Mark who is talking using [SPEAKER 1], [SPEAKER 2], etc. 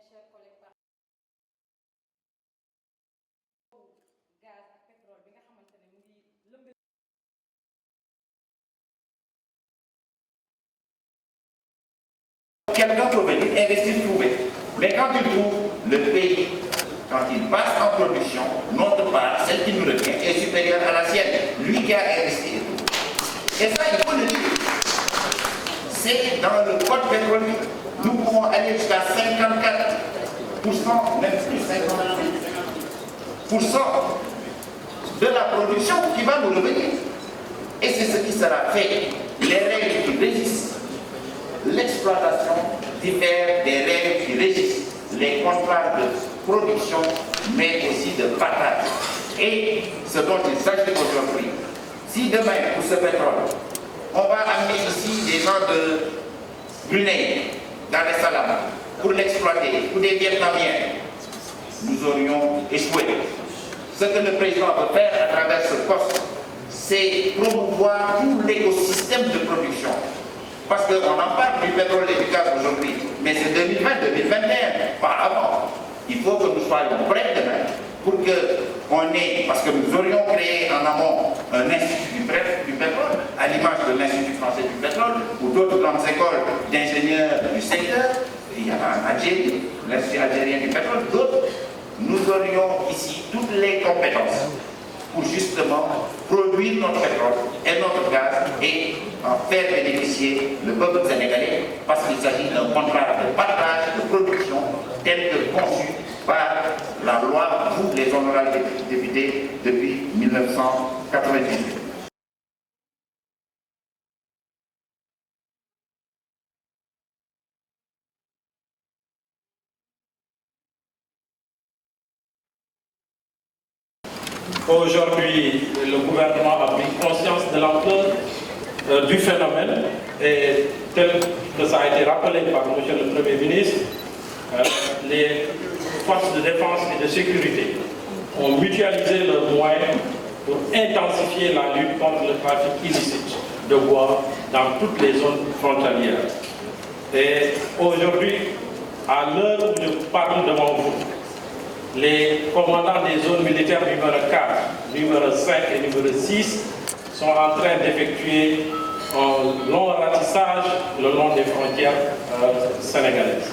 [SPEAKER 1] chers collègues, gaz ak pétrole bi nga xamante ne mu ngi lëmbe.
[SPEAKER 2] Quelqu'un peut venir investir, trouver. Mais quand il trouve le pays, quand il passe en production, notre part, celle qui nous retient, est supérieure à la sienne. Lui qui a investi et tout. Et ça, il faut le dire. C'est dans le code pétrolier. Nous pouvons aller jusqu'à 54%, même plus 50% de la production qui va nous revenir. Et c'est ce qui sera fait. Les règles qui régissent l'exploitation diffèrent des règles qui régissent les contrats de production, mais aussi de partage. Et ce dont il s'agit aujourd'hui, si demain, pour ce pétrole, on va amener ici des gens de Brunei, Dar es Salaam, pour l'exploiter, pour des Vietnamiens, nous aurions échoué. Ce que le président veut faire à travers ce poste, c'est promouvoir tout l'écosystème de production. Parce qu'on en parle du pétrole et du gaz aujourd'hui, mais c'est 2020-2021, pas avant. Il faut que nous soyons prêts demain pour qu'on ait, parce que nous aurions créé en amont un institut du pétrole, à l'image de l'Institut français du pétrole, ou d'autres grandes écoles d'ingénieurs du secteur. Il y a en Algérie, l'Institut algérien du pétrole, d'autres. Nous aurions ici toutes les compétences pour justement produire notre pétrole et notre gaz et en faire bénéficier le peuple sénégalais parce qu'il s'agit d'un contrat de partage, de production tel que conçu par la loi, vous les honorables députés, depuis 1998.
[SPEAKER 3] Aujourd'hui, le gouvernement a pris conscience de l'ampleur du phénomène et tel que ça a été rappelé par M. le Premier ministre, les forces de défense et de sécurité ont mutualisé leurs moyens pour intensifier la lutte contre le trafic illicite de bois dans toutes les zones frontalières. Et aujourd'hui, à l'heure où je parle devant vous, les commandants des zones militaires numéro 4, numéro 5 et numéro 6 sont en train d'effectuer un long ratissage le long des frontières sénégalaises.